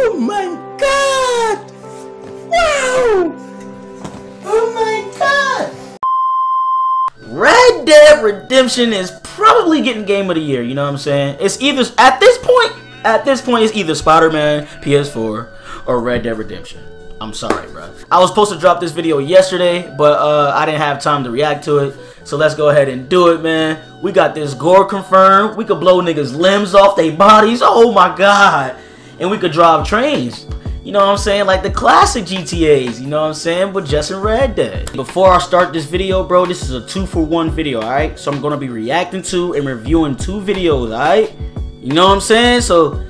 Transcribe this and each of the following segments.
Oh my god! Wow! Oh my god! Red Dead Redemption is probably getting Game of the Year, you know what I'm saying? It's either, at this point, it's either Spider-Man, PS4, or Red Dead Redemption. I'm sorry, bro. I was supposed to drop this video yesterday, but I didn't have time to react to it. So let's go ahead and do it, man. We got this gore confirmed. We could blow niggas' limbs off their bodies. Oh my god. And we could drive trains. You know what I'm saying? Like the classic GTAs, you know what I'm saying? But just in Red Dead. Before I start this video, bro, this is a 2-for-1 video, alright? So I'm gonna be reacting to and reviewing 2 videos, alright? You know what I'm saying? So,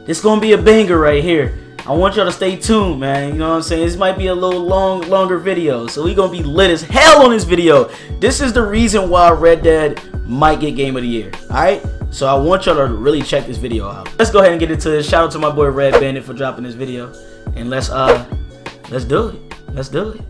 this gonna be a banger right here. I want y'all to stay tuned, man. You know what I'm saying? This might be a little longer video. So we gonna be lit as hell on this video. This is the reason why Red Dead might get Game of the Year. Alright? So I want y'all to really check this video out. Let's go ahead and get into this. Shout out to my boy Red Bandit for dropping this video. And let's do it. Let's do it.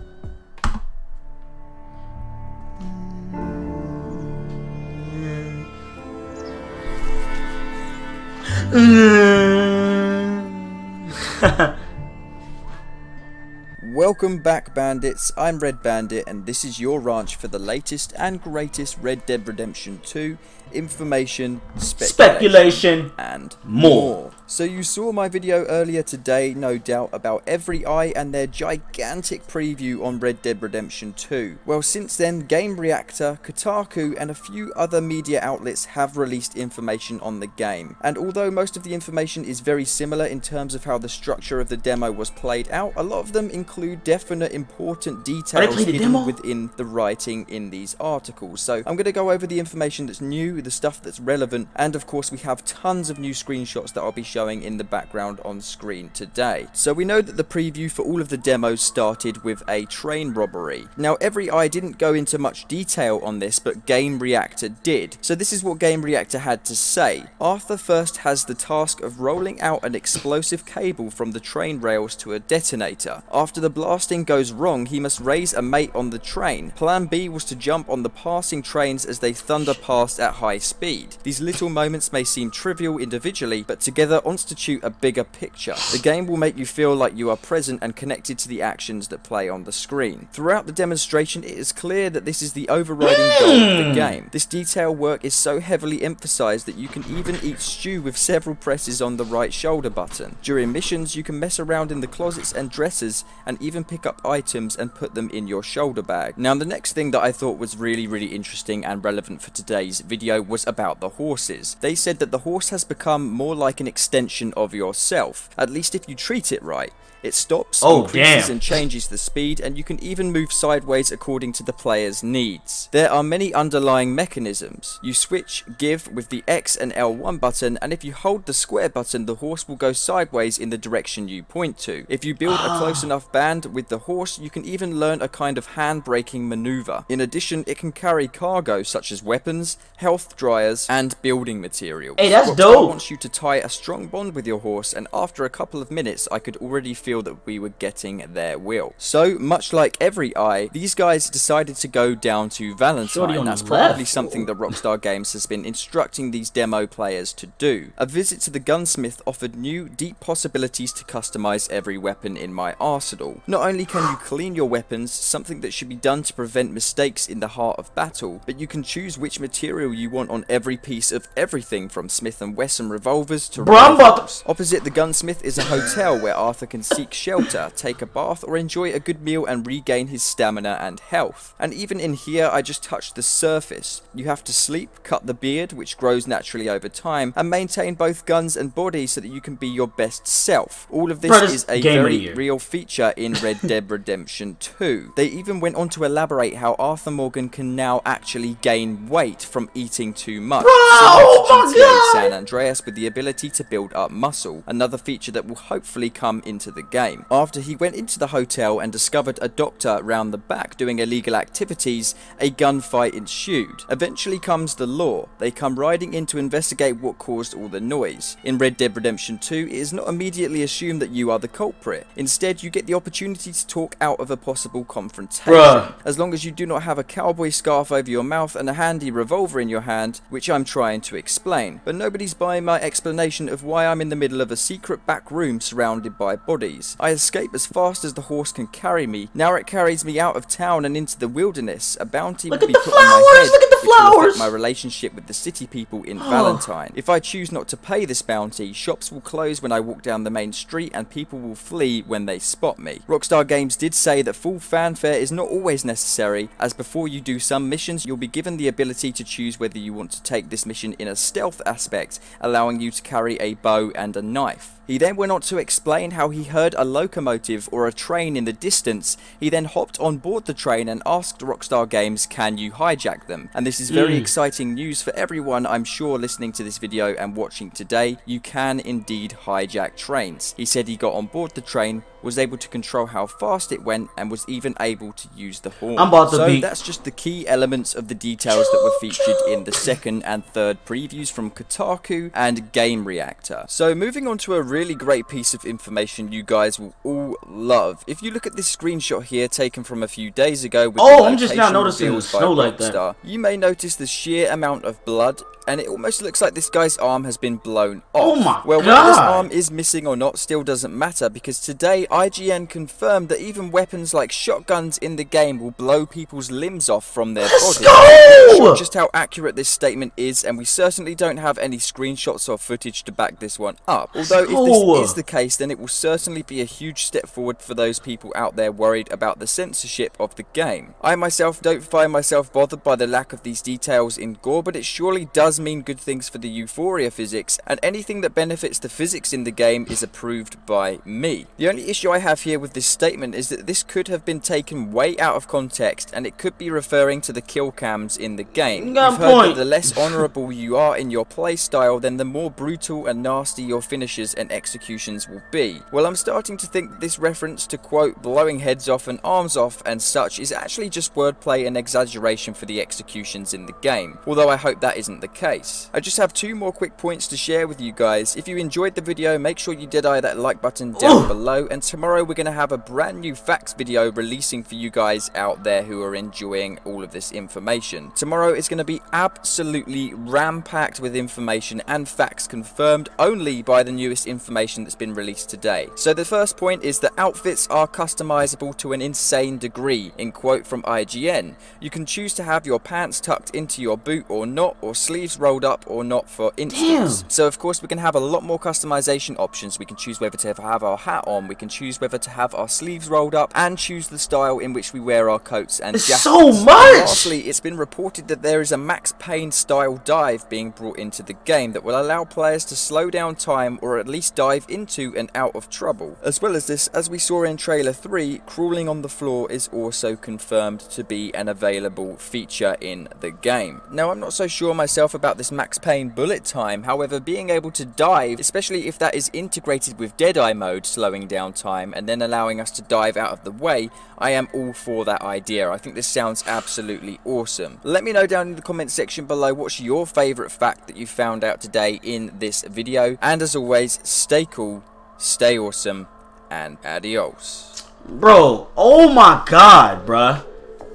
Welcome back, bandits. I'm Red Bandit and this is your ranch for the latest and greatest Red Dead Redemption 2 information, speculation and more. So you saw my video earlier today, no doubt, about Every Eye and their gigantic preview on Red Dead Redemption 2. Well, since then, Game Reactor, Kotaku and a few other media outlets have released information on the game. And although most of the information is very similar in terms of how the structure of the demo was played out, a lot of them include definite important details hidden within the writing in these articles. So I'm going to go over the information that's new, the stuff that's relevant, and of course we have tons of new screenshots that I'll be showing in the background on screen today. So we know that the preview for all of the demos started with a train robbery. Now Every Eye didn't go into much detail on this, but Game Reactor did. So this is what Game Reactor had to say. Arthur first has the task of rolling out an explosive cable from the train rails to a detonator. After the blasting goes wrong, he must raise a mate on the train. Plan B was to jump on the passing trains as they thunder past at high speed. These little moments may seem trivial individually, but together constitute a bigger picture. The game will make you feel like you are present and connected to the actions that play on the screen. Throughout the demonstration, it is clear that this is the overriding goal of the game. This detail work is so heavily emphasized that you can even eat stew with several presses on the right shoulder button. During missions, you can mess around in the closets and dressers and even pick up items and put them in your shoulder bag. Now, the next thing that I thought was really interesting and relevant for today's video was about the horses. They said that the horse has become more like an extension of yourself, at least if you treat it right. It stops, increases and changes the speed, and you can even move sideways according to the player's needs. There are many underlying mechanisms. You switch give with the X and L1 button, and if you hold the square button, the horse will go sideways in the direction you point to. If you build a close enough band with the horse, you can even learn a kind of hand-braking maneuver. In addition, it can carry cargo such as weapons, health dryers, and building materials. Hey, that's dope! I want you to tie a strong bond with your horse, and after a couple of minutes, I could already feel that we were getting their will. So, much like Every Eye, these guys decided to go down to Valentine. That's probably something that Rockstar Games has been instructing these demo players to do. A visit to the gunsmith offered new, deep possibilities to customize every weapon in my arsenal. Not only can you clean your weapons, something that should be done to prevent mistakes in the heart of battle, but you can choose which material you want on every piece of everything from Smith & Wesson revolvers to rifles. Opposite the gunsmith is a hotel where Arthur can seek shelter, take a bath, or enjoy a good meal and regain his stamina and health. And even in here, I just touched the surface. You have to sleep, cut the beard, which grows naturally over time, and maintain both guns and body so that you can be your best self. All of this is a very real feature in Red Dead Redemption 2. They even went on to elaborate how Arthur Morgan can now actually gain weight from eating too much. Similar to GTA San Andreas, with the ability to build up muscle, another feature that will hopefully come into the game. After he went into the hotel and discovered a doctor round the back doing illegal activities, a gunfight ensued. Eventually comes the law. They come riding in to investigate what caused all the noise. In Red Dead Redemption 2, it is not immediately assumed that you are the culprit. Instead, you get the opportunity to talk out of a possible confrontation. As long as you do not have a cowboy scarf over your mouth and a handy revolver in your hand, which I'm trying to explain. But nobody's buying my explanation of why why I'm in the middle of a secret back room surrounded by bodies. I escape as fast as the horse can carry me. Now it carries me out of town and into the wilderness. A bounty will be put on my head, look at the which will flowers! affect my relationship with the city people in Valentine. If I choose not to pay this bounty, shops will close when I walk down the main street and people will flee when they spot me. Rockstar Games did say that full fanfare is not always necessary, as before you do some missions, you'll be given the ability to choose whether you want to take this mission in a stealth aspect, allowing you to carry a bow and a knife. He then went on to explain how he heard a locomotive or a train in the distance. He then hopped on board the train and asked Rockstar Games, can you hijack them? And this is very exciting news for everyone, I'm sure, listening to this video and watching today. You can indeed hijack trains. He said he got on board the train, was able to control how fast it went, and was even able to use the horn. So that's just the key elements of the details that were featured in the second and third previews from Kotaku and Game Reactor. So moving on to a really great piece of information you guys will all love. If you look at this screenshot here taken from a few days ago with I'm just now noticing the snow like that. You may notice the sheer amount of blood, and it almost looks like this guy's arm has been blown off. Oh my well, God. whether this arm is missing or not still doesn't matter, because today IGN confirmed that even weapons like shotguns in the game will blow people's limbs off from their bodies. I'm not sure just how accurate this statement is, and we certainly don't have any screenshots or footage to back this one up. Although if this is the case, then it will certainly be a huge step forward for those people out there worried about the censorship of the game. I myself don't find myself bothered by the lack of these details in gore, but it surely does mean good things for the Euphoria physics, and anything that benefits the physics in the game is approved by me. The only issue I have here with this statement is that this could have been taken way out of context, and it could be referring to the kill cams in the game. You've heard that the less honourable you are in your playstyle, then the more brutal and nasty your finishes and executions will be. Well, I'm starting to think that this reference to, quote, blowing heads off and arms off and such is actually just wordplay and exaggeration for the executions in the game, although I hope that isn't the case. I just have two more quick points to share with you guys. If you enjoyed the video, make sure you dead-eye that like button down below, and tomorrow we're going to have a brand new facts video releasing for you guys out there who are enjoying all of this information. Tomorrow is going to be absolutely ram-packed with information and facts confirmed only by the newest information that's been released today. So the first point is that outfits are customizable to an insane degree, in quote from IGN. You can choose to have your pants tucked into your boot or not, or sleeves rolled up or not, for instance. So of course we can have a lot more customization options. We can choose whether to have our hat on, we can choose whether to have our sleeves rolled up, and choose the style in which we wear our coats and jackets. So much! Lastly, it's been reported that there is a Max Payne style dive being brought into the game that will allow players to slow down time, or at least dive into and out of trouble. As well as this, as we saw in trailer 3, crawling on the floor is also confirmed to be an available feature in the game. Now, I'm not so sure myself about this Max Payne bullet time, however, being able to dive, especially if that is integrated with Deadeye mode, slowing down time and then allowing us to dive out of the way, I am all for that idea. I think this sounds absolutely awesome. Let me know down in the comment section below what's your favourite fact that you found out today in this video, and as always, stay cool, stay awesome, and adios. Bro, oh my God, bruh.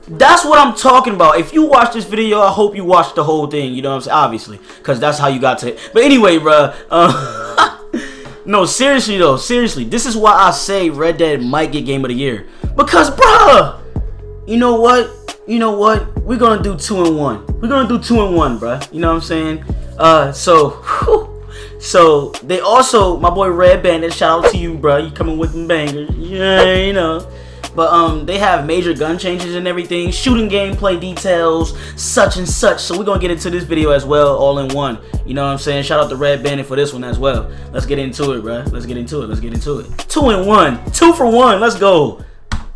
That's what I'm talking about. If you watch this video, I hope you watched the whole thing, you know what I'm saying? Obviously, because that's how you got to it. But anyway, bruh, no, seriously though, seriously, this is why I say Red Dead might get Game of the Year. Because, bruh, you know what? We're gonna do 2-in-1. We're gonna do 2-in-1, bruh. You know what I'm saying? So they also, my boy Red Bandit, shout out to you, bruh. You coming with them bangers, yeah, you know. But they have major gun changes and everything, shooting gameplay details, such and such. So we're gonna get into this video as well, all in one. You know what I'm saying? Shout out to Red Bandit for this one as well. Let's get into it, bruh. Let's get into it. 2-in-1, 2 for 1. Let's go.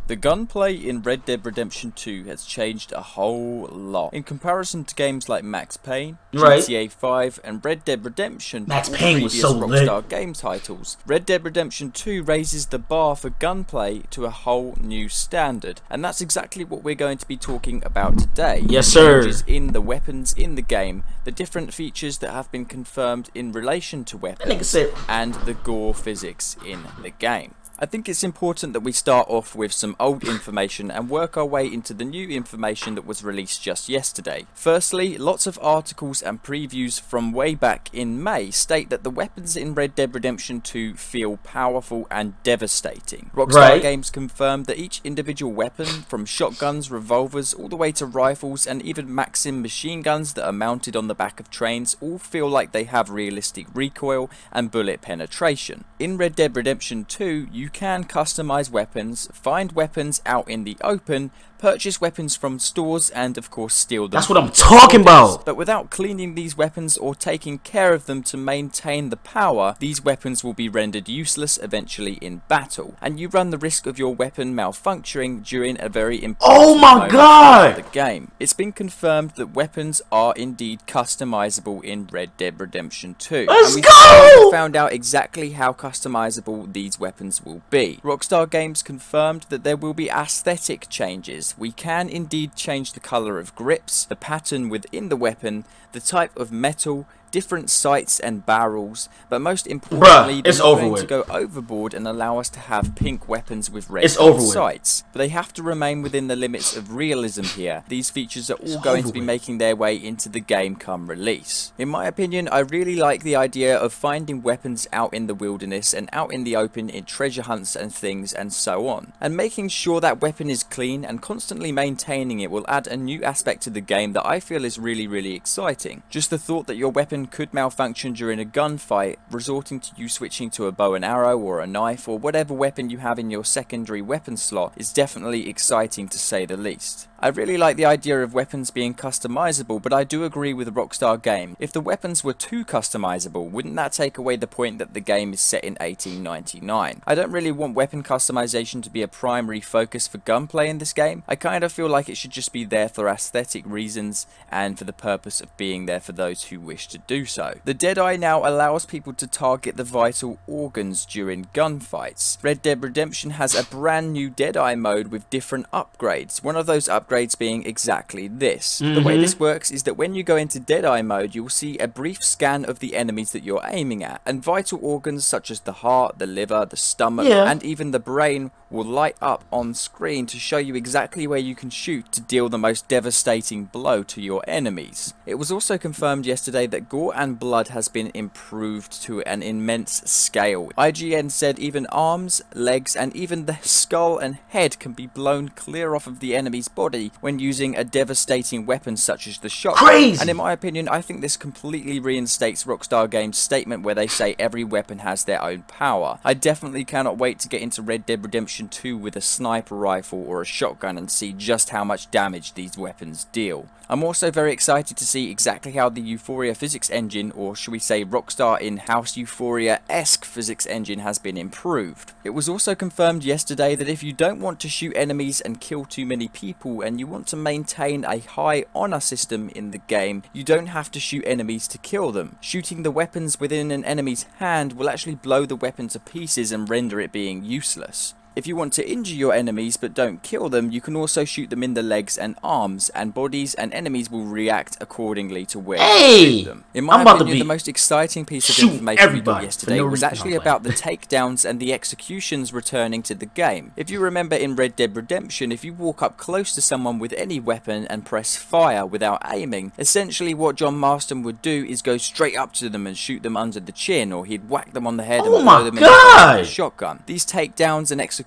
The gunplay in Red Dead Redemption 2 has changed a whole lot. In comparison to games like Max Payne, GTA 5 and Red Dead Redemption, Max Payne was so Rockstar game titles, Red Dead Redemption 2 raises the bar for gunplay to a whole new standard. And that's exactly what we're going to be talking about today. Yes, sir. Changes in the weapons in the game, the different features that have been confirmed in relation to weapons, and the gore physics in the game. I think it's important that we start off with some old information and work our way into the new information that was released just yesterday. Firstly, lots of articles and previews from way back in May state that the weapons in Red Dead Redemption 2 feel powerful and devastating. Rockstar Games confirmed that each individual weapon, from shotguns, revolvers, all the way to rifles and even Maxim machine guns that are mounted on the back of trains, all feel like they have realistic recoil and bullet penetration. In Red Dead Redemption 2, you can customize weapons, find weapons out in the open, purchase weapons from stores, and of course steal them. That's what I'm talking about! But without cleaning these weapons or taking care of them to maintain the power, these weapons will be rendered useless eventually in battle, and you run the risk of your weapon malfunctioning during a very important moment of the game. It's been confirmed that weapons are indeed customizable in Red Dead Redemption 2. Let's go! Found out exactly how customizable these weapons will be. Rockstar Games confirmed that there will be aesthetic changes. We can indeed change the color of grips, the pattern within the weapon, the type of metal, different sights and barrels, but most importantly, they're not going to go overboard and allow us to have pink weapons with red sights. But they have to remain within the limits of realism here. These features are all going to be making their way into the game come release. In my opinion, I really like the idea of finding weapons out in the wilderness and out in the open in treasure hunts and things and so on. And making sure that weapon is clean and constantly maintaining it will add a new aspect to the game that I feel is really exciting. Just the thought that your weapon could malfunction during a gunfight, resorting to you switching to a bow and arrow or a knife or whatever weapon you have in your secondary weapon slot is definitely exciting to say the least. I really like the idea of weapons being customizable, but I do agree with Rockstar Games. If the weapons were too customizable, wouldn't that take away the point that the game is set in 1899? I don't really want weapon customization to be a primary focus for gunplay in this game. I kind of feel like it should just be there for aesthetic reasons and for the purpose of being there for those who wish to do so. The Deadeye now allows people to target the vital organs during gunfights. Red Dead Redemption has a brand new Deadeye mode with different upgrades. One of those upgrades being exactly this. The way this works is that when you go into Deadeye mode, you'll see a brief scan of the enemies that you're aiming at, and vital organs such as the heart, the liver, the stomach, and even the brain will light up on screen to show you exactly where you can shoot to deal the most devastating blow to your enemies. It was also confirmed yesterday that gore and blood has been improved to an immense scale. IGN said even arms, legs, and even the skull and head can be blown clear off of the enemy's body when using a devastating weapon such as the shotgun. And in my opinion, I think this completely reinstates Rockstar Games' statement where they say every weapon has their own power. I definitely cannot wait to get into Red Dead Redemption 2 with a sniper rifle or a shotgun and see just how much damage these weapons deal. I'm also very excited to see exactly how the Euphoria physics engine, or should we say Rockstar in-house Euphoria-esque physics engine, has been improved. It was also confirmed yesterday that if you don't want to shoot enemies and kill too many people and you want to maintain a high honor system in the game, you don't have to shoot enemies to kill them. Shooting the weapons within an enemy's hand will actually blow the weapon to pieces and render it being useless. If you want to injure your enemies but don't kill them, you can also shoot them in the legs and arms, and bodies and enemies will react accordingly to where you shoot them. In my opinion, the most exciting piece of information we got yesterday was actually about the takedowns and the executions returning to the game. If you remember in Red Dead Redemption, if you walk up close to someone with any weapon and press fire without aiming, essentially what John Marston would do is go straight up to them and shoot them under the chin, or he'd whack them on the head and blow them in the head with a shotgun. These takedowns and executions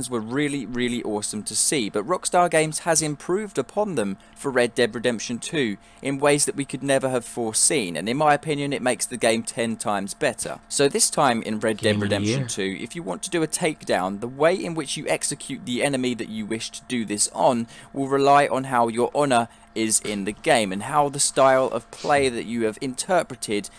were really awesome to see, but Rockstar Games has improved upon them for Red Dead Redemption 2 in ways that we could never have foreseen, and in my opinion it makes the game 10 times better. So this time in Red Dead Redemption 2, if you want to do a takedown, the way in which you execute the enemy that you wish to do this on will rely on how your honor is in the game and how the style of play that you have interpreted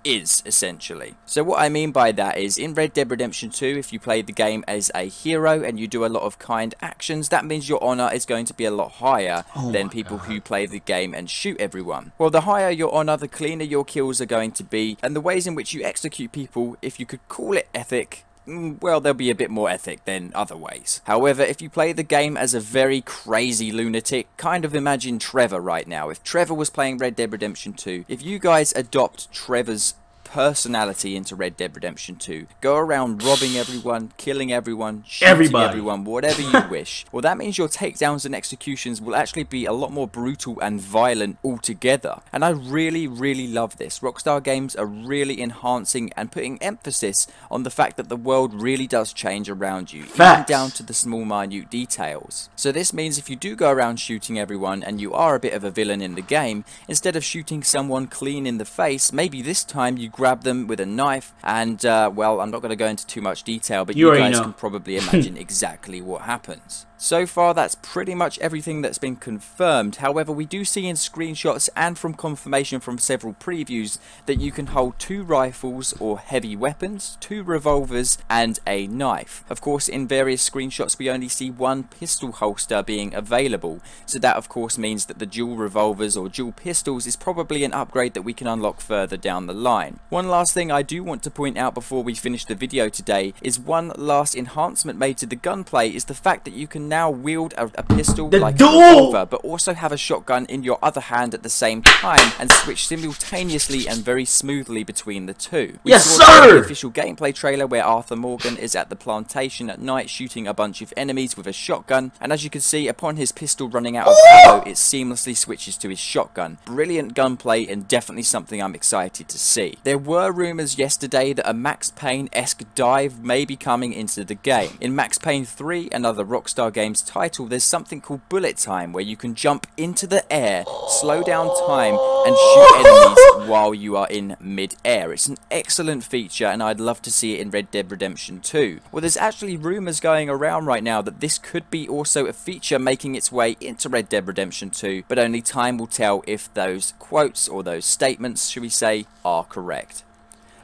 is, essentially. So what I mean by that is, in Red Dead Redemption 2, if you play the game as a hero and you do a lot of kind actions, that means your honor is going to be a lot higher than people who play the game and shoot everyone. Well, the higher your honor, the cleaner your kills are going to be, and the ways in which you execute people, if you could call it ethic, well, there'll be a bit more ethic than other ways. However, if you play the game as a very crazy lunatic, kind of imagine Trevor right now. If Trevor was playing Red Dead Redemption 2, if you guys adopt Trevor's personality into Red Dead Redemption 2. Go around robbing everyone, killing everyone, shooting everyone, whatever you wish. Well, that means your takedowns and executions will actually be a lot more brutal and violent altogether. And I really, really love this. Rockstar Games are really enhancing and putting emphasis on the fact that the world really does change around you, even down to the small minute details. So this means if you do go around shooting everyone and you are a bit of a villain in the game, instead of shooting someone clean in the face, maybe this time you grab them with a knife and, well, I'm not going to go into too much detail, but you guys can probably imagine exactly what happens. So far, that's pretty much everything that's been confirmed. However, we do see in screenshots and from confirmation from several previews that you can hold 2 rifles or heavy weapons, 2 revolvers, and a knife. Of course, in various screenshots, we only see 1 pistol holster being available. So that, of course, means that the dual revolvers or dual pistols is probably an upgrade that we can unlock further down the line. One last thing I do want to point out before we finish the video today is one last enhancement made to the gunplay is the fact that you can now wield a pistol like a revolver, but also have a shotgun in your other hand at the same time and switch simultaneously and very smoothly between the two. We saw the official gameplay trailer where Arthur Morgan is at the plantation at night shooting a bunch of enemies with a shotgun, and as you can see, upon his pistol running out of ammo, it seamlessly switches to his shotgun. Brilliant gunplay and definitely something I'm excited to see. There were rumours yesterday that a Max Payne-esque dive may be coming into the game. In Max Payne 3, another Rockstar Games title, there's something called bullet time where you can jump into the air, slow down time, and shoot enemies while you are in mid-air. It's an excellent feature and I'd love to see it in Red Dead Redemption 2. Well, there's actually rumours going around right now that this could be also a feature making its way into Red Dead Redemption 2, but only time will tell if those quotes or those statements, should we say, are correct.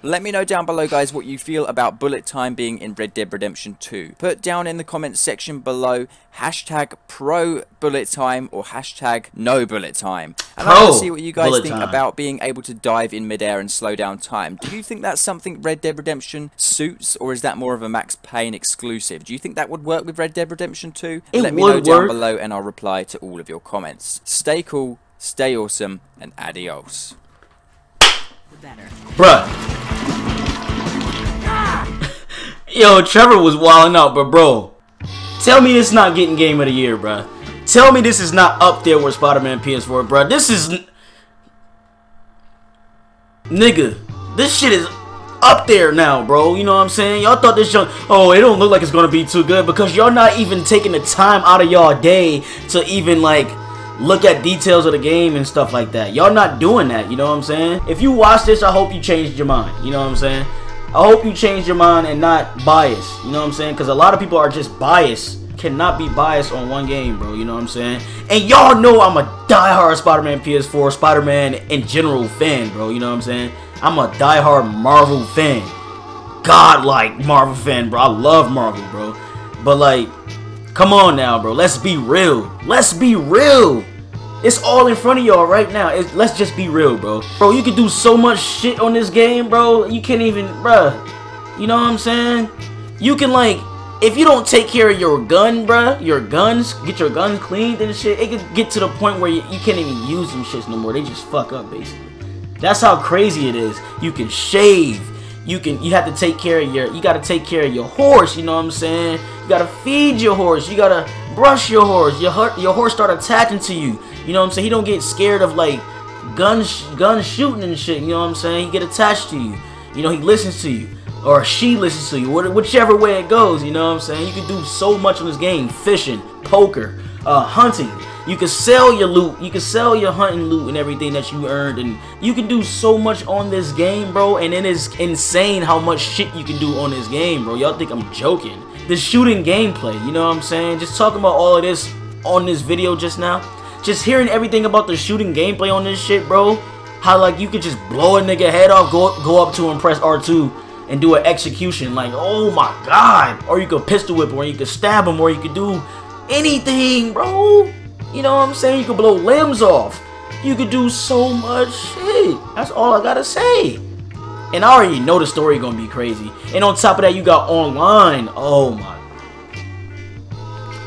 Let me know down below, guys, what you feel about bullet time being in Red Dead Redemption 2. Put down in the comments section below hashtag pro bullet time or hashtag no bullet time. And I want to see what you guys think about being able to dive in midair and slow down time. Do you think that's something Red Dead Redemption suits, or is that more of a Max Payne exclusive? Do you think that would work with Red Dead Redemption 2? Let me know down below and I'll reply to all of your comments. Stay cool, stay awesome, and adios. Bruh. Yo, Trevor was wilding out, but bro, tell me it's not getting Game of the Year, bruh. Tell me this is not up there with Spider-Man PS4, bruh. This is... Nigga, this shit is up there now, bro. You know what I'm saying? Y'all thought this show... Oh, it don't look like it's gonna be too good because y'all not even taking the time out of y'all day to even, like, look at details of the game and stuff like that. Y'all not doing that, you know what I'm saying? If you watch this, I hope you changed your mind, you know what I'm saying? I hope you changed your mind and not biased, you know what I'm saying? Because a lot of people are just biased. Cannot be biased on one game, bro, you know what I'm saying? And y'all know I'm a diehard Spider-Man PS4, Spider-Man in general fan, bro, you know what I'm saying? I'm a diehard Marvel fan. Godlike Marvel fan, bro. I love Marvel, bro. But, like, come on now, bro. Let's be real. Let's be real. It's all in front of y'all right now. Let's just be real, bro. Bro, you can do so much shit on this game, bro. You can't even, bruh. You know what I'm saying? You can, like, if you don't take care of your gun, bruh, your guns, get your guns cleaned and shit, it could get to the point where you can't even use them shits no more. They just fuck up, basically. That's how crazy it is. You can shave. You have to take care of you gotta take care of your horse, you know what I'm saying? You gotta feed your horse. You gotta brush your horse. Your horse start attaching to you. You know what I'm saying? He don't get scared of, like, gun shooting and shit, you know what I'm saying? He get attached to you. You know, he listens to you. Or she listens to you. Whichever way it goes, you know what I'm saying? You can do so much in this game. Fishing, poker, hunting. You can sell your loot. You can sell your hunting loot and everything that you earned. And you can do so much on this game, bro. And it is insane how much shit you can do on this game, bro. Y'all think I'm joking. The shooting gameplay, you know what I'm saying? Just talking about all of this on this video just now. Just hearing everything about the shooting gameplay on this shit, bro. How, like, you could just blow a nigga head off, go up to him, press R2, and do an execution. Like, oh my god. Or you could pistol whip him, or you could stab him, or you could do anything, bro. You know what I'm saying? You could blow limbs off. You could do so much shit. That's all I gotta say. And I already know the story gonna be crazy. And on top of that, you got online. Oh my.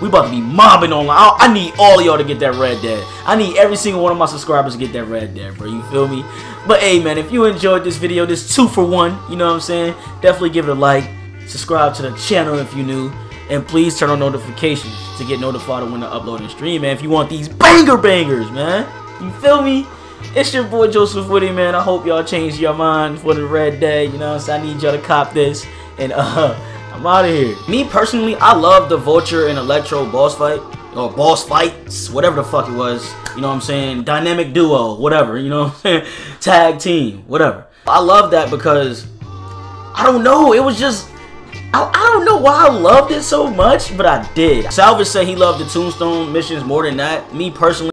We about to be mobbing online. I need all of y'all to get that Red Dead. I need every single one of my subscribers to get that Red Dead, bro. You feel me? But hey, man, if you enjoyed this video, this 2 for 1, you know what I'm saying? Definitely give it a like. Subscribe to the channel if you're new. And please turn on notifications to get notified of when I upload and stream, man. If you want these bangers, man. You feel me? It's your boy Joseph Witty, man. I hope y'all change your mind for the Red Dead. You know what I'm saying? I need y'all to cop this. And I'm out of here. Me personally, I love the Vulture and Electro boss fight. Or boss fights. Whatever the fuck it was. You know what I'm saying? Dynamic duo. Whatever. You know what I'm saying? Tag team. Whatever. I love that because, I don't know. It was just... I don't know why I loved it so much, but I did. Salvage said he loved the Tombstone missions more than that. Me personally,